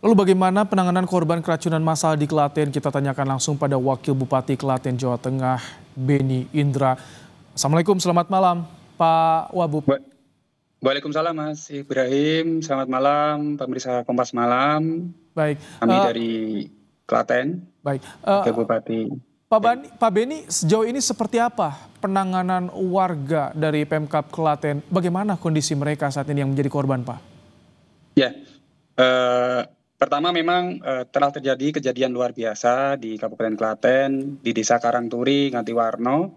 Lalu bagaimana penanganan korban keracunan massal di Klaten? Kita tanyakan langsung pada Wakil Bupati Klaten, Jawa Tengah, Beni Indra. Assalamualaikum, selamat malam Pak Wabub. Waalaikumsalam Mas Ibrahim, selamat malam pemirsa Kompas Malam. Baik. Kami dari Klaten, Baik. Wakil Bupati. Pak Beni, sejauh ini seperti apa penanganan warga dari Pemkab Klaten? Bagaimana kondisi mereka saat ini yang menjadi korban, Pak? Ya, pertama memang telah terjadi kejadian luar biasa di Kabupaten Klaten, di Desa Karangturi, Ngatiwarno.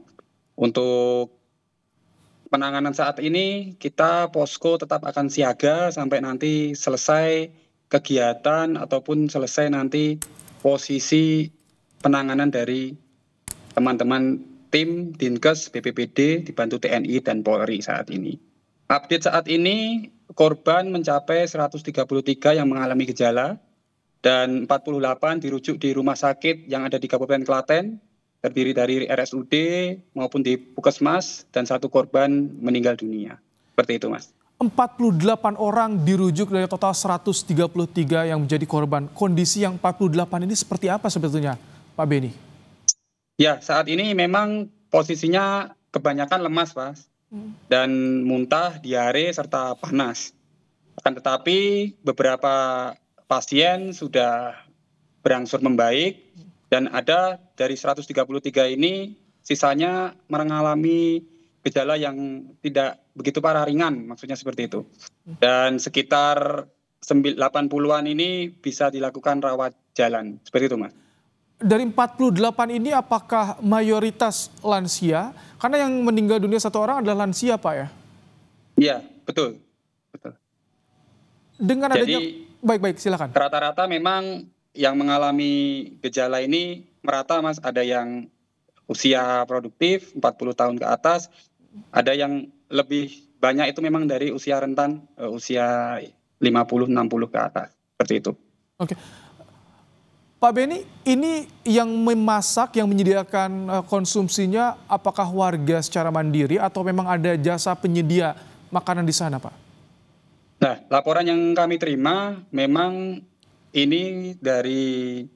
Untuk penanganan saat ini kita posko tetap akan siaga sampai nanti selesai kegiatan ataupun selesai nanti posisi penanganan dari teman-teman tim Dinkes BPBD dibantu TNI dan Polri saat ini. Update saat ini korban mencapai 133 yang mengalami gejala dan 48 dirujuk di rumah sakit yang ada di Kabupaten Klaten, terdiri dari RSUD maupun di Puskesmas, dan 1 korban meninggal dunia. Seperti itu, Mas. 48 orang dirujuk dari total 133 yang menjadi korban. Kondisi yang 48 ini seperti apa sebetulnya, Pak Beni? Ya, saat ini memang posisinya kebanyakan lemas, Mas. Dan muntah, diare, serta panas. Akan tetapi beberapa pasien sudah berangsur membaik, dan ada dari 133 ini sisanya mengalami gejala yang tidak begitu parah, ringan, maksudnya seperti itu. Dan sekitar 80-an ini bisa dilakukan rawat jalan, seperti itu, Mas. Dari 48 ini apakah mayoritas lansia? Karena yang meninggal dunia 1 orang adalah lansia, Pak, ya? Iya, betul. Dengan adanya, baik, silakan. Rata-rata memang yang mengalami gejala ini merata, Mas. Ada yang usia produktif 40 tahun ke atas, ada yang lebih banyak itu memang dari usia rentan, usia 50-60 ke atas, seperti itu. Oke. Pak Beni, ini yang memasak, yang menyediakan konsumsinya, apakah warga secara mandiri atau memang ada jasa penyedia makanan di sana, Pak? Nah, laporan yang kami terima memang ini dari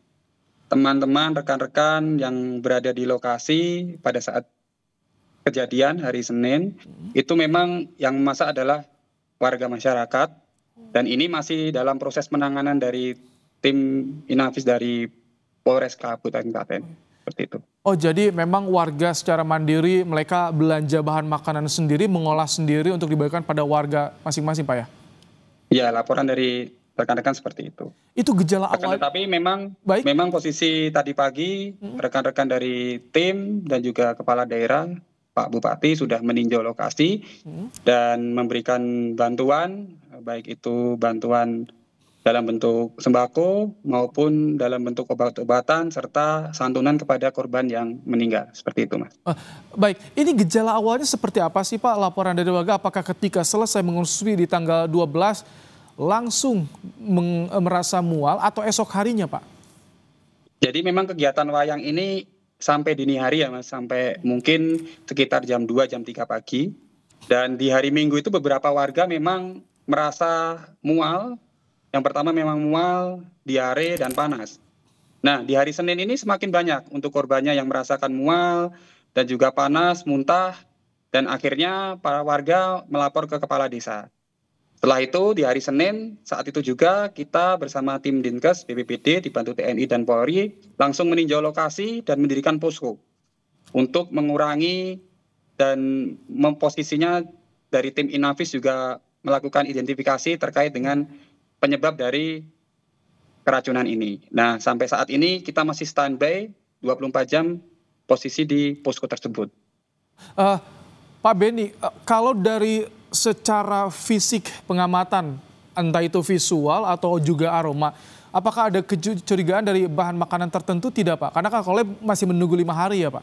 teman-teman, rekan-rekan yang berada di lokasi pada saat kejadian hari Senin. Itu memang yang memasak adalah warga masyarakat, dan ini masih dalam proses penanganan dari tim Inavis dari Polres Kabupaten Klaten, seperti itu. Oh, jadi memang warga secara mandiri, mereka belanja bahan makanan sendiri, mengolah sendiri untuk dibagikan pada warga masing-masing, Pak, ya? Ya, laporan dari rekan-rekan seperti itu. Itu gejala awal. Tapi memang posisi tadi pagi rekan-rekan dari tim dan juga kepala daerah, Pak Bupati sudah meninjau lokasi dan memberikan bantuan, baik itu bantuan dalam bentuk sembako maupun dalam bentuk obat-obatan serta santunan kepada korban yang meninggal, seperti itu, Mas. Baik, ini gejala awalnya seperti apa sih, Pak? Laporan dari warga, apakah ketika selesai mengonsumsi di tanggal 12 langsung merasa mual atau esok harinya, Pak? Jadi memang kegiatan wayang ini sampai dini hari ya, Mas, sampai mungkin sekitar jam 2, jam 3 pagi. Dan di hari Minggu itu beberapa warga memang merasa mual. Yang pertama memang mual, diare, dan panas. Nah, di hari Senin ini semakin banyak untuk korbannya yang merasakan mual dan juga panas, muntah, dan akhirnya para warga melapor ke kepala desa. Setelah itu di hari Senin, saat itu juga kita bersama tim Dinkes BPBD dibantu TNI dan Polri langsung meninjau lokasi dan mendirikan posko untuk mengurangi dan memposisinya dari tim Inavis juga melakukan identifikasi terkait dengan penyebab dari keracunan ini. Nah, sampai saat ini kita masih standby 24 jam posisi di posko tersebut. Pak Beni, kalau dari secara fisik pengamatan, entah itu visual atau juga aroma, apakah ada kecurigaan dari bahan makanan tertentu tidak, Pak? Karena kan kalau masih menunggu 5 hari ya, Pak?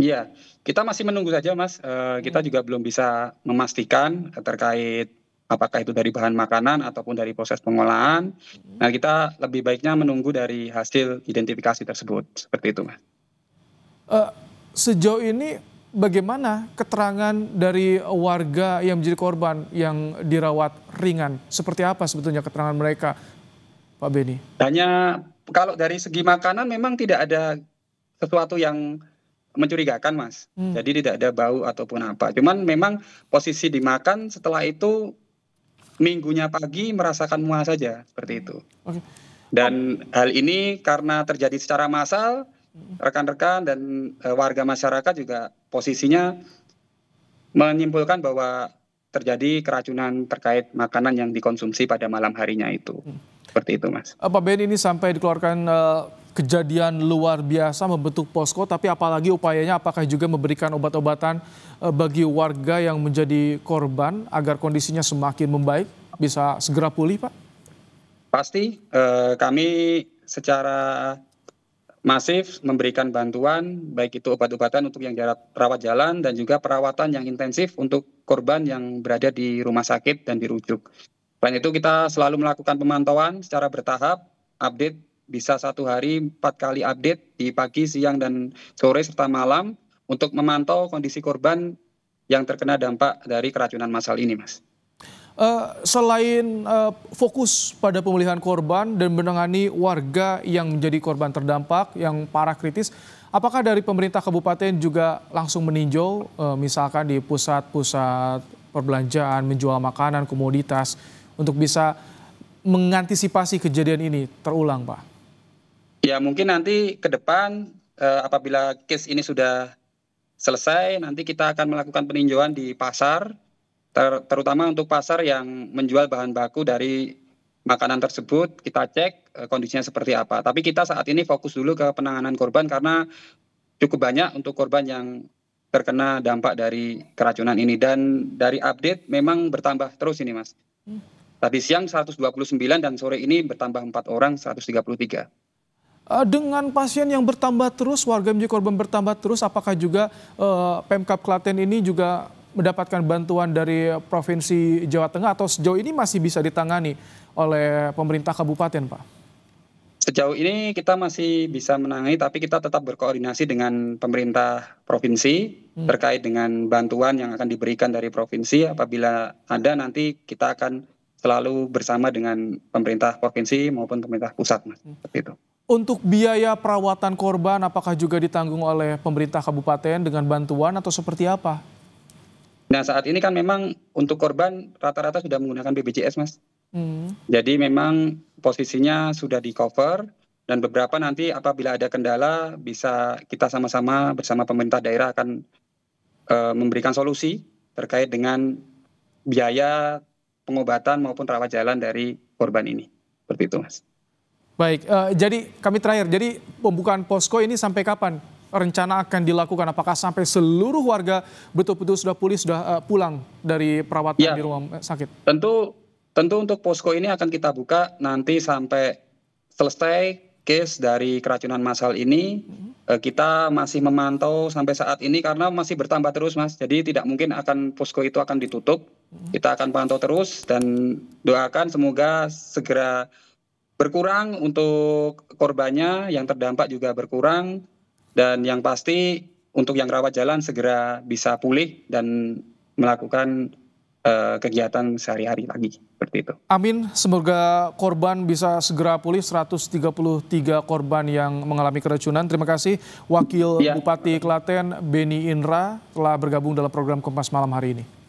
Iya, kita masih menunggu saja, Mas. Kita juga belum bisa memastikan terkait apakah itu dari bahan makanan ataupun dari proses pengolahan. Nah, kita lebih baiknya menunggu dari hasil identifikasi tersebut, seperti itu, Mas. Sejauh ini bagaimana keterangan dari warga yang menjadi korban yang dirawat ringan? Seperti apa sebetulnya keterangan mereka, Pak Beni? Hanya kalau dari segi makanan memang tidak ada sesuatu yang mencurigakan, Mas. Jadi tidak ada bau ataupun apa. Cuman memang posisi dimakan setelah itu minggunya pagi merasakan mual saja, seperti itu. Oke. Dan hal ini karena terjadi secara massal, rekan-rekan dan warga masyarakat juga posisinya menyimpulkan bahwa terjadi keracunan terkait makanan yang dikonsumsi pada malam harinya itu. Seperti itu, Mas. Pak Beni, ini sampai dikeluarkan kejadian luar biasa membentuk posko, tapi apalagi upayanya apakah juga memberikan obat-obatan bagi warga yang menjadi korban agar kondisinya semakin membaik, bisa segera pulih, Pak? Pasti kami secara masif memberikan bantuan, baik itu obat-obatan untuk yang rawat jalan dan juga perawatan yang intensif untuk korban yang berada di rumah sakit dan dirujuk. Selain itu kita selalu melakukan pemantauan secara bertahap, update bisa 1 hari 4 kali update di pagi, siang, dan sore serta malam untuk memantau kondisi korban yang terkena dampak dari keracunan massal ini, Mas. Selain fokus pada pemulihan korban dan menangani warga yang menjadi korban terdampak yang parah kritis, apakah dari pemerintah kabupaten juga langsung meninjau misalkan di pusat-pusat perbelanjaan, menjual makanan, komoditas untuk bisa mengantisipasi kejadian ini terulang, Pak? Ya mungkin nanti ke depan apabila case ini sudah selesai, nanti kita akan melakukan peninjauan di pasar, terutama untuk pasar yang menjual bahan baku dari makanan tersebut, kita cek kondisinya seperti apa. Tapi kita saat ini fokus dulu ke penanganan korban karena cukup banyak untuk korban yang terkena dampak dari keracunan ini. Dan dari update memang bertambah terus ini, Mas. Tadi siang 129 dan sore ini bertambah 4 orang, 133. Dengan pasien yang bertambah terus, warga menjadi korban bertambah terus, apakah juga Pemkab Klaten ini juga mendapatkan bantuan dari Provinsi Jawa Tengah atau sejauh ini masih bisa ditangani oleh pemerintah kabupaten, Pak? Sejauh ini kita masih bisa menangani, tapi kita tetap berkoordinasi dengan pemerintah provinsi terkait dengan bantuan yang akan diberikan dari provinsi. Apabila ada nanti kita akan selalu bersama dengan pemerintah provinsi maupun pemerintah pusat, Mas. Seperti itu. Untuk biaya perawatan korban apakah juga ditanggung oleh pemerintah kabupaten dengan bantuan atau seperti apa? Nah saat ini kan memang untuk korban rata-rata sudah menggunakan BPJS, Mas. Jadi memang posisinya sudah di cover dan beberapa nanti apabila ada kendala bisa kita sama-sama bersama pemerintah daerah akan memberikan solusi terkait dengan biaya pengobatan maupun rawat jalan dari korban ini. Seperti itu, Mas. Baik, jadi kami terakhir, jadi pembukaan posko ini sampai kapan rencana akan dilakukan? Apakah sampai seluruh warga betul-betul sudah pulih, sudah pulang dari perawatan di rumah sakit? Tentu untuk posko ini akan kita buka nanti sampai selesai case dari keracunan massal ini. Kita masih memantau sampai saat ini karena masih bertambah terus, Mas. Jadi tidak mungkin posko itu akan ditutup. Kita akan pantau terus dan doakan semoga segera berkurang untuk korbannya, yang terdampak juga berkurang, dan yang pasti untuk yang rawat jalan segera bisa pulih dan melakukan kegiatan sehari-hari lagi, seperti itu. Amin, semoga korban bisa segera pulih, 133 korban yang mengalami keracunan. Terima kasih Wakil Bupati Klaten Beni Indra telah bergabung dalam program Kompas Malam hari ini.